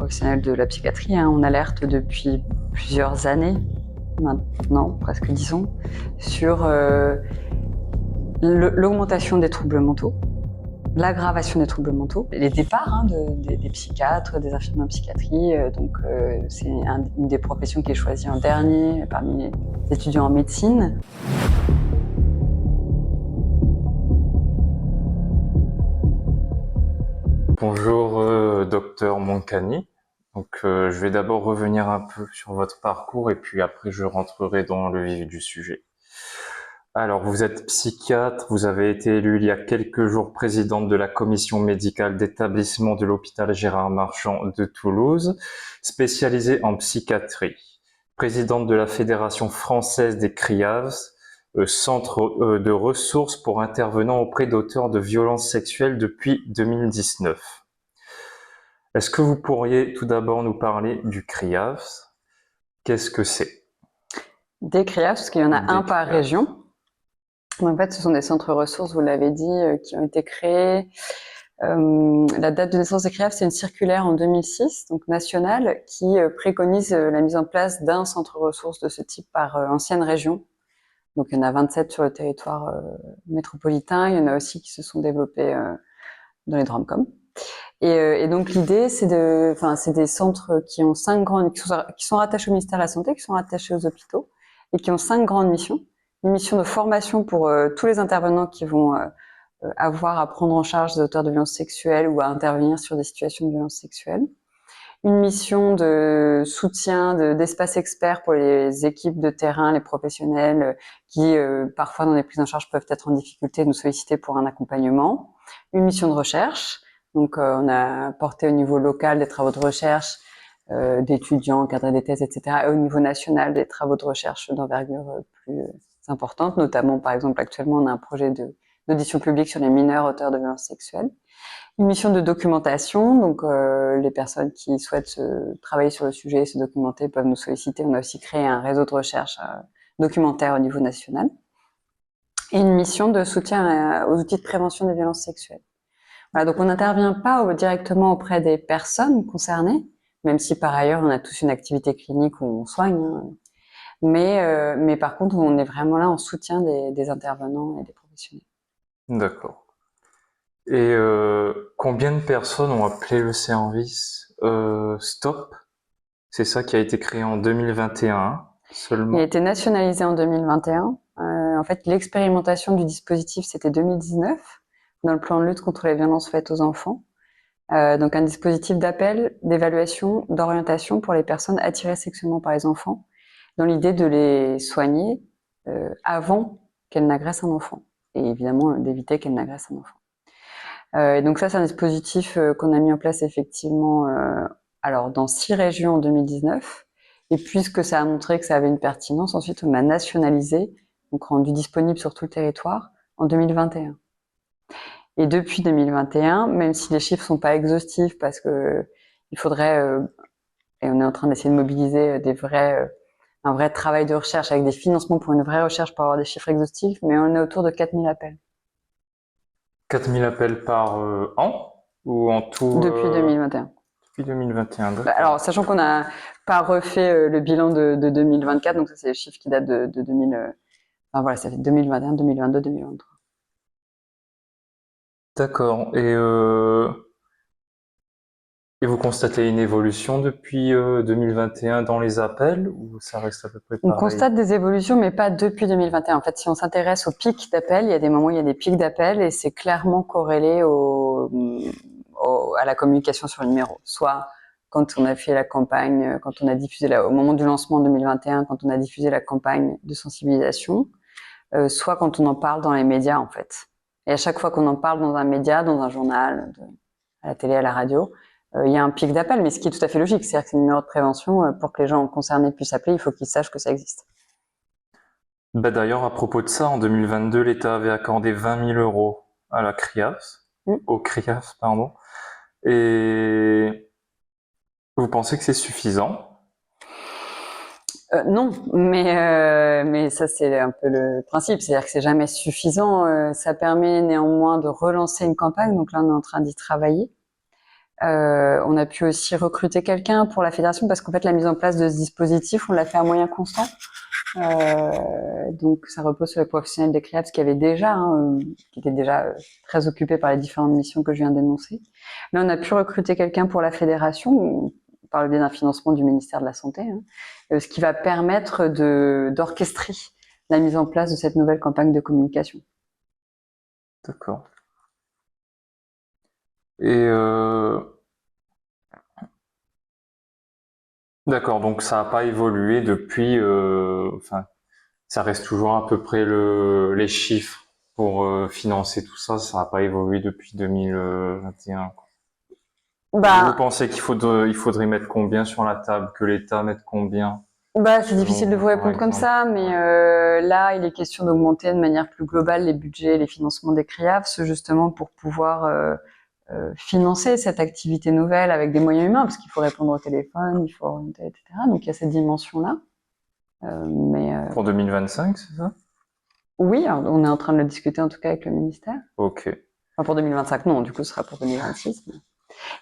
professionnels de la psychiatrie, on alerte depuis plusieurs années, maintenant presque 10 ans, sur l'augmentation des troubles mentaux, l'aggravation des troubles mentaux, les départs des psychiatres, des infirmiers en psychiatrie. C'est une des professions qui est choisie en dernier parmi les étudiants en médecine. Bonjour, docteur Moncani. Je vais d'abord revenir un peu sur votre parcours et puis après je rentrerai dans le vif du sujet. Alors, vous êtes psychiatre, vous avez été élu il y a quelques jours présidente de la commission médicale d'établissement de l'hôpital Gérard Marchand de Toulouse, spécialisée en psychiatrie, présidente de la Fédération française des CRIAVS, centre de ressources pour intervenants auprès d'auteurs de violences sexuelles depuis 2019. Est-ce que vous pourriez tout d'abord nous parler du CRIAVS? Qu'est-ce que c'est? Des CRIAVS, parce qu'il y en a un par région. En fait, ce sont des centres ressources, vous l'avez dit, qui ont été créés. La date de naissance des CRIAVS, c'est une circulaire en 2006, donc nationale, qui préconise la mise en place d'un centre ressources de ce type par ancienne région. Donc il y en a 27 sur le territoire métropolitain, il y en a aussi qui se sont développés dans les DROM-COM. Et donc l'idée, c'est des centres qui ont qui sont rattachés au ministère de la Santé, qui sont rattachés aux hôpitaux, et qui ont 5 grandes missions. Une mission de formation pour tous les intervenants qui vont avoir à prendre en charge des auteurs de violences sexuelles ou à intervenir sur des situations de violences sexuelles. Une mission de soutien d'espace expert pour les équipes de terrain, les professionnels qui parfois dans les prises en charge peuvent être en difficulté, nous solliciter pour un accompagnement. Une mission de recherche, donc on a porté au niveau local des travaux de recherche d'étudiants, encadrés des thèses, etc. Et au niveau national des travaux de recherche d'envergure plus importante, notamment par exemple actuellement on a un projet d'audition publique sur les mineurs auteurs de violences sexuelles. Une mission de documentation, donc les personnes qui souhaitent travailler sur le sujet et se documenter peuvent nous solliciter. On a aussi créé un réseau de recherche documentaire au niveau national. Et une mission de soutien aux outils de prévention des violences sexuelles. Voilà, donc on n'intervient pas directement auprès des personnes concernées, même si par ailleurs on a tous une activité clinique où on soigne. Mais par contre, on est vraiment là en soutien des intervenants et des professionnels. D'accord. Et combien de personnes ont appelé le service STOP? C'est ça qui a été créé en 2021 seulement. Il a été nationalisé en 2021. En fait, l'expérimentation du dispositif, c'était 2019, dans le plan de lutte contre les violences faites aux enfants. Donc un dispositif d'appel, d'évaluation, d'orientation pour les personnes attirées sexuellement par les enfants, dans l'idée de les soigner avant qu'elles n'agressent un enfant, et évidemment d'éviter qu'elles n'agressent un enfant. Et donc ça, c'est un dispositif qu'on a mis en place effectivement alors dans 6 régions en 2019, et puisque ça a montré que ça avait une pertinence, ensuite on l'a nationalisé, donc rendu disponible sur tout le territoire en 2021. Et depuis 2021, même si les chiffres sont pas exhaustifs, parce que il faudrait, et on est en train d'essayer de mobiliser un vrai travail de recherche avec des financements pour une vraie recherche pour avoir des chiffres exhaustifs, mais on est autour de 4000 appels. 4000 appels par an ou en tout Depuis 2021. Depuis 2021, d'accord. Alors, sachant qu'on n'a pas refait le bilan de 2024, donc ça c'est les chiffres qui datent de 2000. Enfin voilà, ça fait 2021, 2022, 2023. D'accord. Et vous constatez une évolution depuis 2021 dans les appels ou ça reste à peu près pareil? On constate des évolutions, mais pas depuis 2021. En fait, si on s'intéresse aux pics d'appels, il y a des moments où il y a des pics d'appels et c'est clairement corrélé à la communication sur le numéro. Soit quand on a fait la campagne, quand on a diffusé au moment du lancement en 2021, quand on a diffusé la campagne de sensibilisation, soit quand on en parle dans les médias, en fait. Et à chaque fois qu'on en parle dans un média, dans un journal, à la télé, à la radio, il y a un pic d'appel, mais ce qui est tout à fait logique, c'est-à-dire que c'est un numéro de prévention, pour que les gens concernés puissent appeler, il faut qu'ils sachent que ça existe. Bah d'ailleurs, à propos de ça, en 2022, l'État avait accordé 20 000 € à la CRIAVS, au CRIAVS, pardon. Et vous pensez que c'est suffisant? Non, mais ça c'est un peu le principe, c'est-à-dire que c'est jamais suffisant. Ça permet néanmoins de relancer une campagne, donc là on est en train d'y travailler. On a pu aussi recruter quelqu'un pour la fédération parce qu'en fait, la mise en place de ce dispositif, on l'a fait à moyens constants. Donc, ça repose sur les professionnels des CREAPS qui étaient déjà très occupés par les différentes missions que je viens d'énoncer. Là, on a pu recruter quelqu'un pour la fédération par le biais d'un financement du ministère de la Santé, ce qui va permettre d'orchestrer la mise en place de cette nouvelle campagne de communication. D'accord. Et d'accord, donc ça n'a pas évolué depuis. Enfin, ça reste toujours à peu près les chiffres pour financer tout ça. Ça n'a pas évolué depuis 2021. Vous pensez qu'il faudrait mettre combien sur la table, que l'État mette combien? C'est difficile de vous répondre comme ça, mais là, il est question d'augmenter de manière plus globale les budgets, les financements des CREAFS, justement pour pouvoir financer cette activité nouvelle avec des moyens humains, parce qu'il faut répondre au téléphone, il faut orienter, etc. Donc il y a cette dimension-là. Pour 2025, c'est ça? Oui, alors, on est en train de le discuter en tout cas avec le ministère. Ok. Enfin, pour 2025, non, du coup, ce sera pour 2026.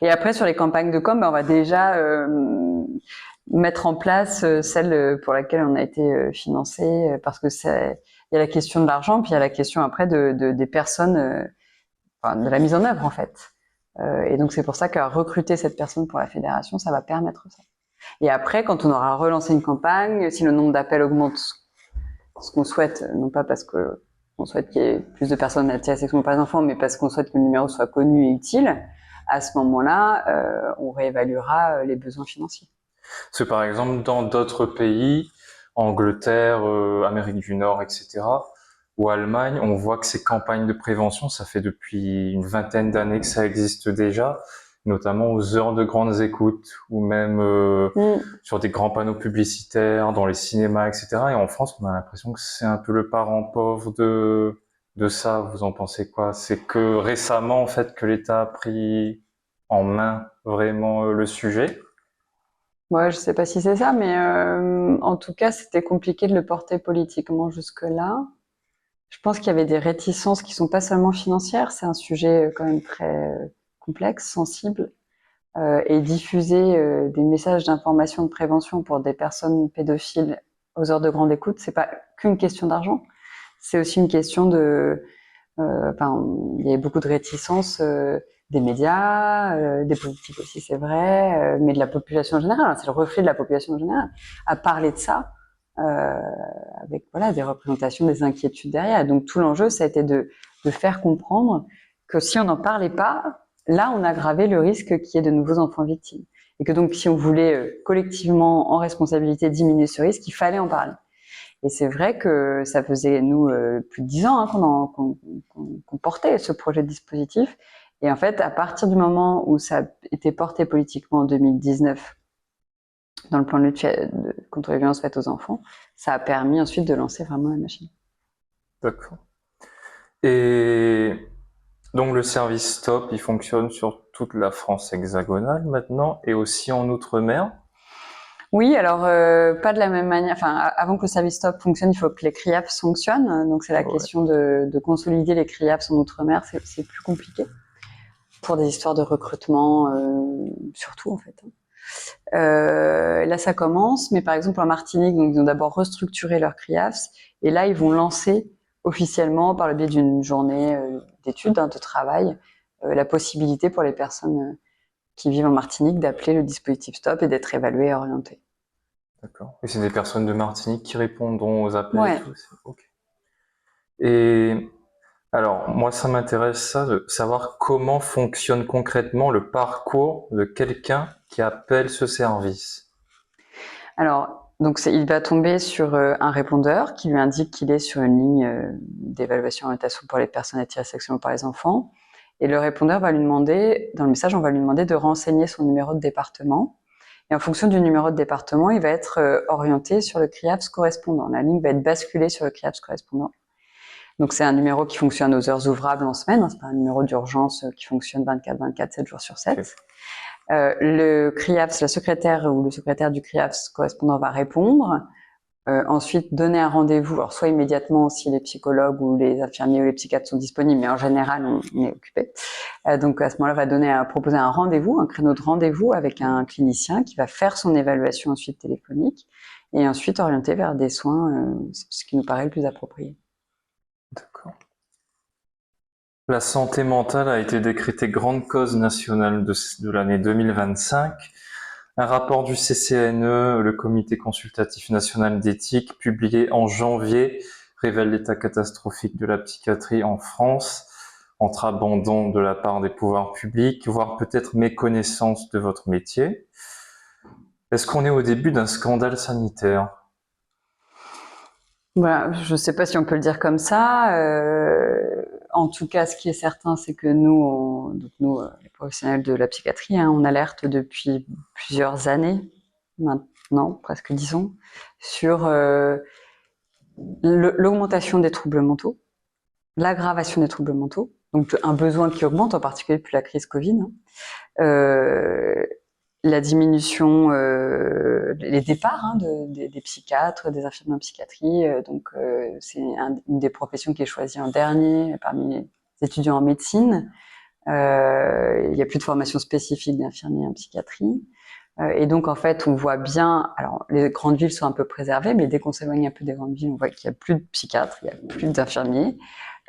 Et après, sur les campagnes de com, on va déjà mettre en place celle pour laquelle on a été financé, parce que il y a la question de l'argent, puis il y a la question après des personnes, de la mise en œuvre en fait. Et donc c'est pour ça que recruter cette personne pour la fédération, ça va permettre ça. Et après, quand on aura relancé une campagne, si le nombre d'appels augmente, ce qu'on souhaite, non pas parce que on souhaite qu'il y ait plus de personnes attirées sexuellement par les enfants, mais parce qu'on souhaite que le numéro soit connu et utile, à ce moment-là, on réévaluera les besoins financiers. Parce que par exemple, dans d'autres pays, Angleterre, Amérique du Nord, etc., ou Allemagne, on voit que ces campagnes de prévention, ça fait depuis une vingtaine d'années que ça existe déjà, notamment aux heures de grandes écoutes, ou même sur des grands panneaux publicitaires, dans les cinémas, etc. Et en France, on a l'impression que c'est un peu le parent pauvre de ça. Vous en pensez quoi? C'est que récemment, en fait, que l'État a pris en main vraiment le sujet. Ouais, je sais pas si c'est ça, mais en tout cas, c'était compliqué de le porter politiquement jusque-là. Je pense qu'il y avait des réticences qui sont pas seulement financières, c'est un sujet quand même très complexe, sensible, et diffuser des messages d'information de prévention pour des personnes pédophiles aux heures de grande écoute, c'est pas qu'une question d'argent, c'est aussi une question il y a beaucoup de réticences des médias, des politiques aussi, c'est vrai, mais de la population en général. C'est le reflet de la population en général à parler de ça, avec des représentations, des inquiétudes derrière. Et donc tout l'enjeu, ça a été de faire comprendre que si on n'en parlait pas, là, on aggravait le risque qu'il y ait de nouveaux enfants victimes. Et que donc, si on voulait collectivement, en responsabilité, diminuer ce risque, il fallait en parler. Et c'est vrai que ça faisait, nous, plus de 10 ans qu'on portait ce projet de dispositif. Et en fait, à partir du moment où ça a été porté politiquement en 2019, dans le plan de lutte contre les violences faites aux enfants, ça a permis ensuite de lancer vraiment la machine. D'accord. Et donc le service Stop, il fonctionne sur toute la France hexagonale maintenant et aussi en Outre-mer? Oui, alors pas de la même manière. Enfin, avant que le service Stop fonctionne, il faut que les CRIAPS fonctionnent. Donc c'est la question de consolider les CRIAPS en Outre-mer, c'est plus compliqué pour des histoires de recrutement, surtout en fait. Là, ça commence, mais par exemple en Martinique, donc ils ont d'abord restructuré leur CRIAPS, et là ils vont lancer officiellement, par le biais d'une journée d'études, de travail, la possibilité pour les personnes qui vivent en Martinique d'appeler le dispositif Stop et d'être évaluées et orientées. D'accord. Et c'est des personnes de Martinique qui répondront aux appels Ouais. et tout? Ok. Et alors, moi, ça m'intéresse ça, de savoir comment fonctionne concrètement le parcours de quelqu'un qui appelle ce service. Alors, donc il va tomber sur un répondeur qui lui indique qu'il est sur une ligne d'évaluation et orientation pour les personnes attirées sexuellement par les enfants. Et le répondeur va lui demander, dans le message, on va lui demander de renseigner son numéro de département. Et en fonction du numéro de département, il va être orienté sur le CRIAPS correspondant. La ligne va être basculée sur le CRIAPS correspondant. Donc c'est un numéro qui fonctionne aux heures ouvrables en semaine, c'est pas un numéro d'urgence qui fonctionne 24/24, 7 jours sur 7. Okay. Le CRIAPS, la secrétaire ou le secrétaire du CRIAPS correspondant va répondre Ensuite, donner un rendez-vous, alors soit immédiatement si les psychologues ou les infirmiers ou les psychiatres sont disponibles, mais en général, on est occupé. Donc à ce moment-là, on va proposer un rendez-vous, un créneau de rendez-vous avec un clinicien qui va faire son évaluation ensuite téléphonique et ensuite orienter vers des soins, ce qui nous paraît le plus approprié. D'accord. La santé mentale a été décrétée grande cause nationale de l'année 2025. Un rapport du CCNE, le Comité consultatif national d'éthique, publié en janvier, révèle l'état catastrophique de la psychiatrie en France, entre abandon de la part des pouvoirs publics, voire peut-être méconnaissance de votre métier. Est-ce qu'on est au début d'un scandale sanitaire? Voilà, je ne sais pas si on peut le dire comme ça. En tout cas, ce qui est certain, c'est que nous, les professionnels de la psychiatrie, hein, on alerte depuis plusieurs années, maintenant, presque 10 ans, sur l'augmentation des troubles mentaux, l'aggravation des troubles mentaux, donc un besoin qui augmente, en particulier depuis la crise Covid, hein. La diminution, les départs hein, des psychiatres, des infirmiers en psychiatrie. C'est une des professions qui est choisie en dernier parmi les étudiants en médecine. Il n'y a plus de formation spécifique d'infirmiers en psychiatrie. Et donc, en fait, on voit bien, alors les grandes villes sont un peu préservées, mais dès qu'on s'éloigne un peu des grandes villes, on voit qu'il n'y a plus de psychiatres, il n'y a plus d'infirmiers.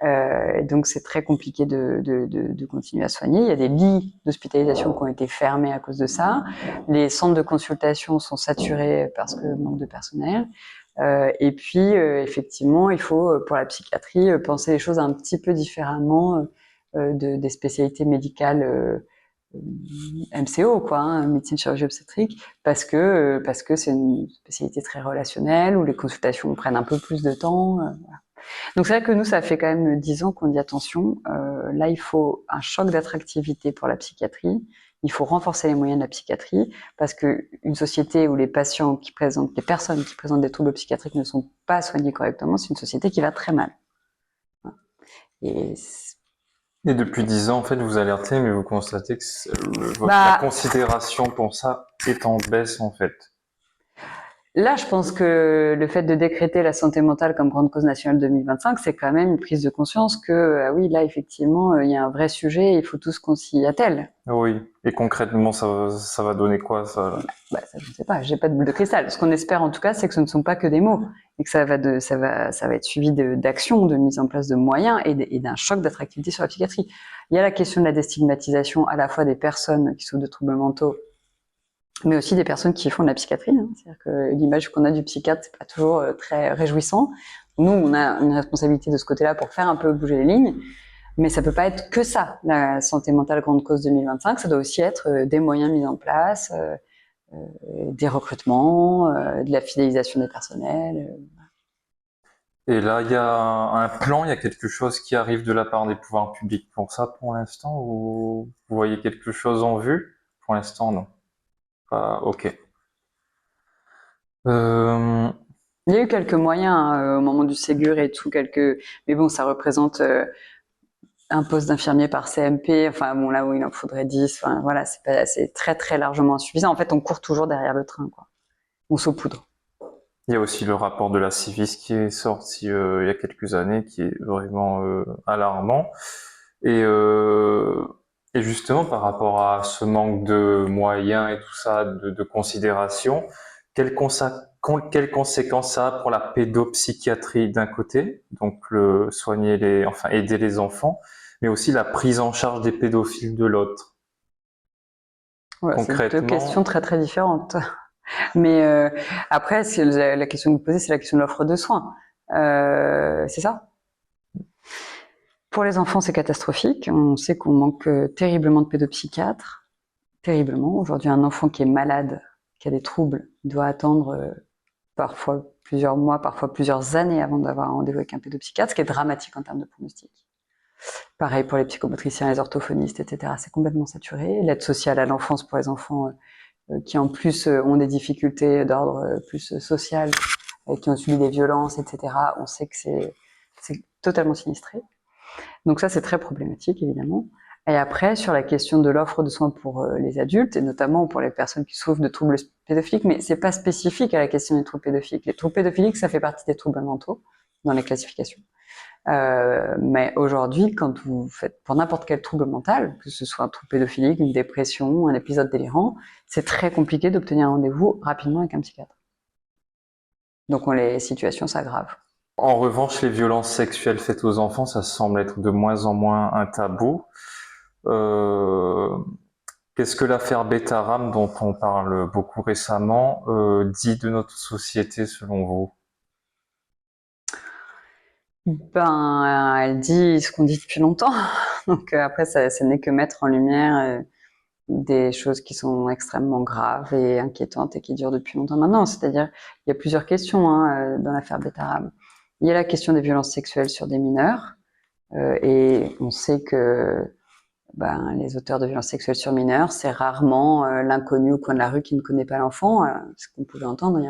Et donc, c'est très compliqué de continuer à soigner. Il y a des lits d'hospitalisation qui ont été fermés à cause de ça. Les centres de consultation sont saturés parce que manque de personnel. Et puis, effectivement, il faut, pour la psychiatrie, penser les choses un petit peu différemment des spécialités médicales MCO, quoi, hein, médecine chirurgie obstétrique, parce que c'est une spécialité très relationnelle où les consultations prennent un peu plus de temps. Voilà. Donc c'est vrai que nous, ça fait quand même 10 ans qu'on dit attention. Là, il faut un choc d'attractivité pour la psychiatrie. Il faut renforcer les moyens de la psychiatrie parce que une société où les personnes qui présentent des troubles psychiatriques ne sont pas soignées correctement, c'est une société qui va très mal. Et Et depuis 10 ans, en fait, vous alertez, mais vous constatez que la considération pour ça est en baisse, en fait. Là, je pense que le fait de décréter la santé mentale comme grande cause nationale 2025, c'est quand même une prise de conscience que, oui, là, effectivement, il y a un vrai sujet, il faut tous qu'on s'y attelle. Oui. Et concrètement, ça va donner quoi, ça? Ça, je ne sais pas, j'ai pas de boule de cristal. Ce qu'on espère, en tout cas, c'est que ce ne sont pas que des mots, et que ça va être suivi d'actions, de mise en place de moyens et d'un choc d'attractivité sur la psychiatrie. Il y a la question de la déstigmatisation à la fois des personnes qui souffrent de troubles mentaux, mais aussi des personnes qui font de la psychiatrie. Hein. C'est-à-dire que l'image qu'on a du psychiatre, c'est pas toujours très réjouissant. Nous, on a une responsabilité de ce côté-là pour faire un peu bouger les lignes, mais ça peut pas être que ça, la santé mentale grande cause 2025. Ça doit aussi être des moyens mis en place, des recrutements, de la fidélisation des personnels. Et là, il y a un plan, il y a quelque chose qui arrive de la part des pouvoirs publics pour ça pour l'instant, ou vous voyez quelque chose en vue? Pour l'instant, non. Ok. Il y a eu quelques moyens hein, au moment du Ségur et tout, mais bon, ça représente un poste d'infirmier par CMP, enfin bon, là où il en faudrait 10, enfin voilà, c'est très très largement insuffisant. En fait, on court toujours derrière le train, quoi. On saupoudre. Il y a aussi le rapport de la Civis qui est sorti il y a quelques années, qui est vraiment alarmant. Et justement, par rapport à ce manque de moyens et tout ça, de considération, quelles conséquences ça a pour la pédopsychiatrie d'un côté, donc aider les enfants, mais aussi la prise en charge des pédophiles de l'autre. Ouais, c'est deux questions très très différentes. Mais après, la question que vous posez, c'est la question de l'offre de soins. C'est ça? Pour les enfants, c'est catastrophique. On sait qu'on manque terriblement de pédopsychiatres. Terriblement. Aujourd'hui, un enfant qui est malade, qui a des troubles, doit attendre parfois plusieurs mois, parfois plusieurs années avant d'avoir un rendez-vous avec un pédopsychiatre, ce qui est dramatique en termes de pronostic. Pareil pour les psychomotriciens, les orthophonistes, etc. C'est complètement saturé. L'aide sociale à l'enfance pour les enfants qui en plus ont des difficultés d'ordre plus social, qui ont subi des violences, etc. On sait que c'est totalement sinistré. Donc ça, c'est très problématique, évidemment. Et après, sur la question de l'offre de soins pour les adultes, et notamment pour les personnes qui souffrent de troubles pédophiliques, mais c'est pas spécifique à la question des troubles pédophiliques. Les troubles pédophiliques, ça fait partie des troubles mentaux dans les classifications. Mais aujourd'hui, quand vous faites pour n'importe quel trouble mental, que ce soit un trouble pédophilique, une dépression, un épisode délirant, c'est très compliqué d'obtenir un rendez-vous rapidement avec un psychiatre. Donc les situations s'aggravent. En revanche, les violences sexuelles faites aux enfants, ça semble être de moins en moins un tabou. Qu'est-ce que l'affaire Betaram, dont on parle beaucoup récemment, dit de notre société selon vous? Ben, elle dit ce qu'on dit depuis longtemps. Donc après, ça n'est que mettre en lumière des choses qui sont extrêmement graves et inquiétantes et qui durent depuis longtemps maintenant. C'est-à-dire, il y a plusieurs questions dans l'affaire Betaram. Il y a la question des violences sexuelles sur des mineurs, et on sait que les auteurs de violences sexuelles sur mineurs, c'est rarement l'inconnu au coin de la rue qui ne connaît pas l'enfant, ce qu'on pouvait entendre il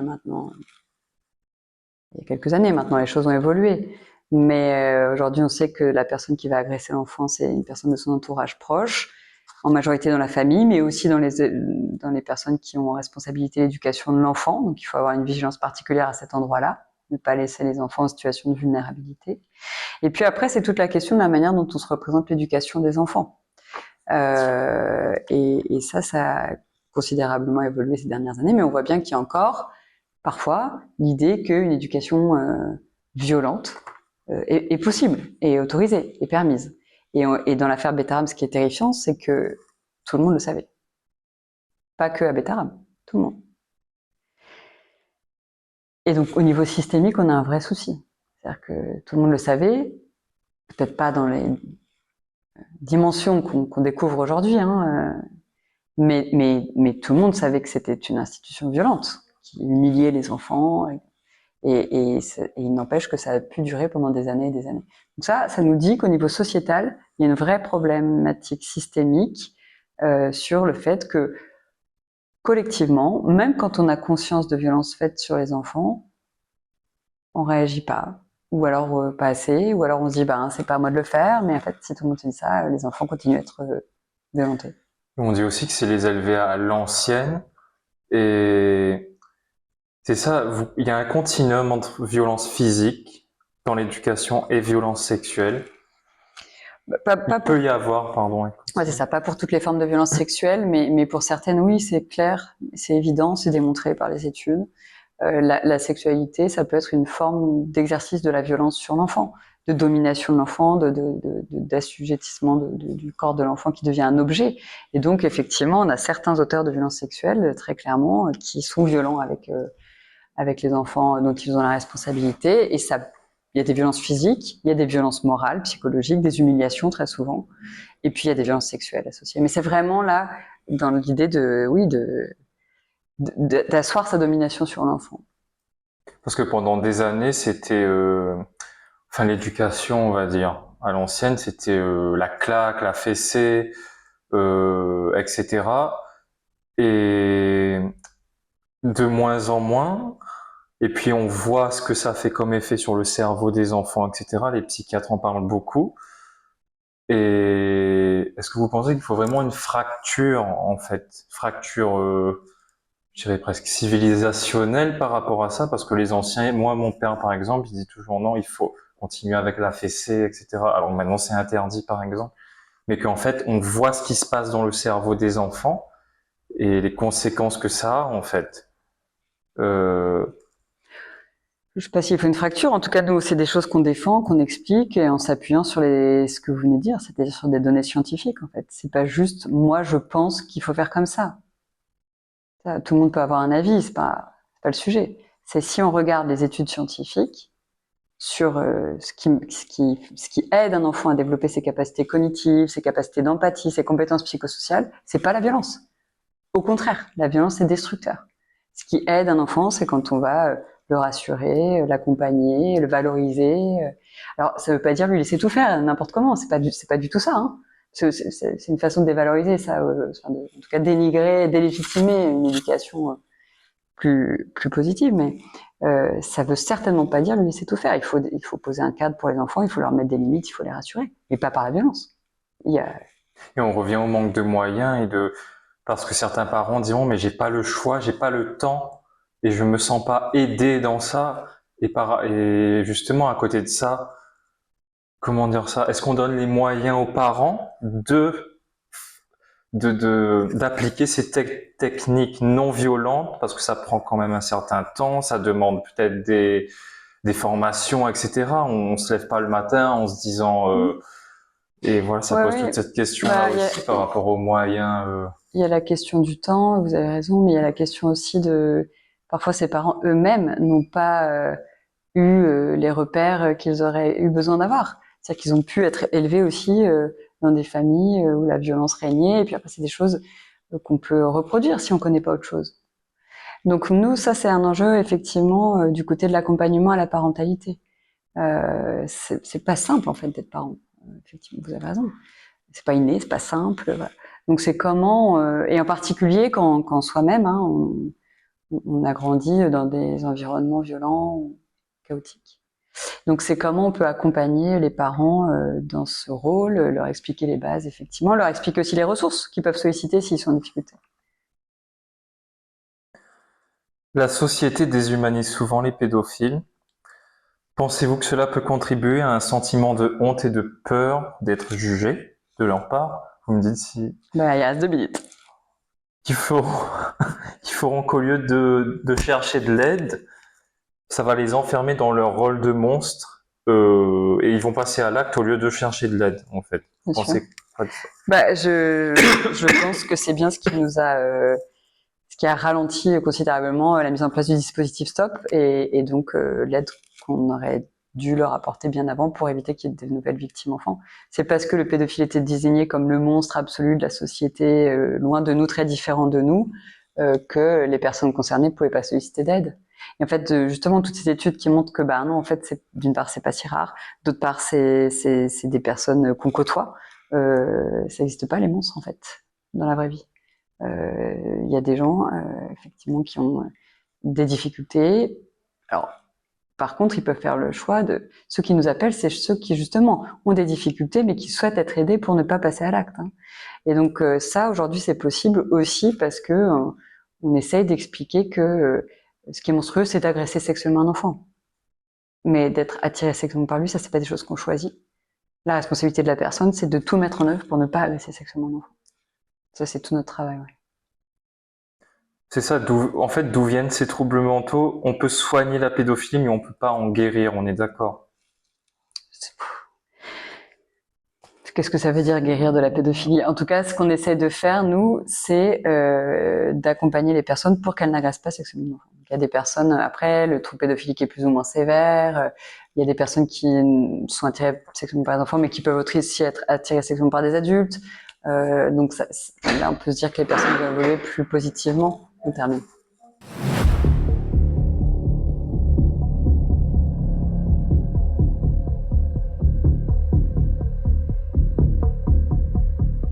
y a quelques années. Maintenant, les choses ont évolué. Mais aujourd'hui, on sait que la personne qui va agresser l'enfant, c'est une personne de son entourage proche, en majorité dans la famille, mais aussi dans les personnes qui ont en responsabilité l'éducation de l'enfant. Donc, il faut avoir une vigilance particulière à cet endroit-là, ne pas laisser les enfants en situation de vulnérabilité. Et puis après, c'est toute la question de la manière dont on se représente l'éducation des enfants. Et ça a considérablement évolué ces dernières années, mais on voit bien qu'il y a encore, parfois, l'idée qu'une éducation violente est possible, est autorisée, est permise. Et dans l'affaire Betaram, ce qui est terrifiant, c'est que tout le monde le savait. Pas que à Betaram, tout le monde. Et donc, au niveau systémique, on a un vrai souci. C'est-à-dire que tout le monde le savait, peut-être pas dans les dimensions qu'on découvre aujourd'hui, mais tout le monde savait que c'était une institution violente, qui humiliait les enfants, et il n'empêche que ça a pu durer pendant des années et des années. Donc ça nous dit qu'au niveau sociétal, il y a une vraie problématique systémique sur le fait que, collectivement, même quand on a conscience de violences faites sur les enfants, on réagit pas, ou alors pas assez, ou alors on se dit c'est pas à moi de le faire, mais en fait si tout le monde se dit ça, les enfants continuent à être violentés. On dit aussi que c'est les élever à l'ancienne, et c'est ça, il y a un continuum entre violence physique dans l'éducation et violence sexuelle. Il peut y avoir, pardon. Ouais, c'est ça, pas pour toutes les formes de violence sexuelle, mais pour certaines, oui, c'est clair, c'est évident, c'est démontré par les études. La sexualité, ça peut être une forme d'exercice de la violence sur l'enfant, de domination de l'enfant, d'assujettissement du corps de l'enfant qui devient un objet. Et donc, effectivement, on a certains auteurs de violences sexuelles, très clairement, qui sont violents avec les enfants dont ils ont la responsabilité. Et ça, il y a des violences physiques, il y a des violences morales, psychologiques, des humiliations très souvent. Et puis, il y a des violences sexuelles associées. Mais c'est vraiment là, dans l'idée d'asseoir sa domination sur l'enfant. Parce que pendant des années, c'était, l'éducation, on va dire, à l'ancienne, c'était la claque, la fessée, etc. Et de moins en moins. Et puis on voit ce que ça fait comme effet sur le cerveau des enfants, etc. Les psychiatres en parlent beaucoup. Et est-ce que vous pensez qu'il faut vraiment une fracture, en fait, je dirais presque civilisationnelle par rapport à ça, parce que les anciens, moi, mon père, par exemple, il dit toujours non, il faut continuer avec la fessée, etc. Alors maintenant, c'est interdit, par exemple. Mais qu'en fait, on voit ce qui se passe dans le cerveau des enfants et les conséquences que ça a, en fait. Je sais pas s'il faut une fracture. En tout cas, nous, c'est des choses qu'on défend, qu'on explique, en s'appuyant sur ce que vous venez de dire, c'est-à-dire sur des données scientifiques, en fait. C'est pas juste, moi, je pense qu'il faut faire comme ça. Tout le monde peut avoir un avis, c'est pas le sujet. C'est si on regarde les études scientifiques sur ce qui aide un enfant à développer ses capacités cognitives, ses capacités d'empathie, ses compétences psychosociales, c'est pas la violence. Au contraire, la violence est destructeur. Ce qui aide un enfant, c'est quand on va le rassurer, l'accompagner, le valoriser. Alors, ça veut pas dire lui laisser tout faire n'importe comment. C'est pas du tout ça. C'est une façon de dévaloriser ça, en tout cas dénigrer, délégitimer une éducation plus positive. Mais ça veut certainement pas dire lui laisser tout faire. Il faut poser un cadre pour les enfants, il faut leur mettre des limites, il faut les rassurer, mais pas par la violence. Il y a Et on revient au manque de moyens parce que certains parents diront, mais j'ai pas le choix, j'ai pas le temps, et je me sens pas aidé dans ça. Et justement, à côté de ça, comment dire ça? Est-ce qu'on donne les moyens aux parents d'appliquer ces techniques non violentes, parce que ça prend quand même un certain temps, ça demande peut-être des formations, etc. On se lève pas le matin en se disant, et voilà, ça Ouais, pose ouais. toute cette question-là Bah, aussi par rapport aux moyens. il y a la question du temps, vous avez raison, mais il y a la question aussi de, parfois ces parents eux-mêmes n'ont pas eu les repères qu'ils auraient eu besoin d'avoir. C'est-à-dire qu'ils ont pu être élevés aussi dans des familles où la violence régnait, et puis après c'est des choses qu'on peut reproduire si on connaît pas autre chose. Donc nous, ça c'est un enjeu effectivement du côté de l'accompagnement à la parentalité. C'est pas simple en fait d'être parent. Effectivement, vous avez raison. C'est pas inné, c'est pas simple. Voilà. Donc c'est comment, et en particulier quand soi-même, hein, on a grandi dans des environnements violents, chaotiques. Donc c'est comment on peut accompagner les parents dans ce rôle, leur expliquer les bases, effectivement, leur expliquer aussi les ressources qu'ils peuvent solliciter s'ils sont en difficulté. La société déshumanise souvent les pédophiles. Pensez-vous que cela peut contribuer à un sentiment de honte et de peur d'être jugé de leur part? Vous me dites si Bah, il reste 2 minutes. qu'ils feront, qu'ils feront qu'au lieu de chercher de l'aide, ça va les enfermer dans leur rôle de monstre, et ils vont passer à l'acte au lieu de chercher de l'aide, en fait. Bien sûr. Pensez pas de ça. Bah, je pense que c'est bien ce qui nous a, ce qui a ralenti considérablement la mise en place du dispositif Stop et donc l'aide qu'on aurait dû leur apporter bien avant pour éviter qu'il y ait de nouvelles victimes enfants. C'est parce que le pédophile était désigné comme le monstre absolu de la société, loin de nous, très différent de nous, que les personnes concernées ne pouvaient pas solliciter d'aide. Et en fait, justement, toutes ces études qui montrent que, bah non, en fait, d'une part, c'est pas si rare, d'autre part, c'est des personnes qu'on côtoie. Ça n'existe pas les monstres, en fait, dans la vraie vie. Il y a des gens, effectivement, qui ont des difficultés. Alors, par contre, ils peuvent faire le choix de... Ceux qui nous appellent, c'est ceux qui, justement, ont des difficultés, mais qui souhaitent être aidés pour ne pas passer à l'acte. Hein. Et donc, ça, aujourd'hui, c'est possible aussi parce que on essaye d'expliquer que ce qui est monstrueux, c'est d'agresser sexuellement un enfant. Mais d'être attiré sexuellement par lui, ça, c'est pas des choses qu'on choisit. La responsabilité de la personne, c'est de tout mettre en œuvre pour ne pas agresser sexuellement un enfant. Ça, c'est tout notre travail, ouais. C'est ça, en fait, d'où viennent ces troubles mentaux? On peut soigner la pédophilie, mais on peut pas en guérir, on est d'accord. Qu'est-ce que ça veut dire guérir de la pédophilie? En tout cas, ce qu'on essaie de faire, nous, c'est d'accompagner les personnes pour qu'elles n'agressent pas sexuellement. Il y a des personnes, après, le trouble pédophilique est plus ou moins sévère. Il y a des personnes qui sont attirées sexuellement par des enfants, mais qui peuvent aussi être attirées sexuellement par des adultes. Donc là, on peut se dire que les personnes vont évoluer plus positivement. On termine.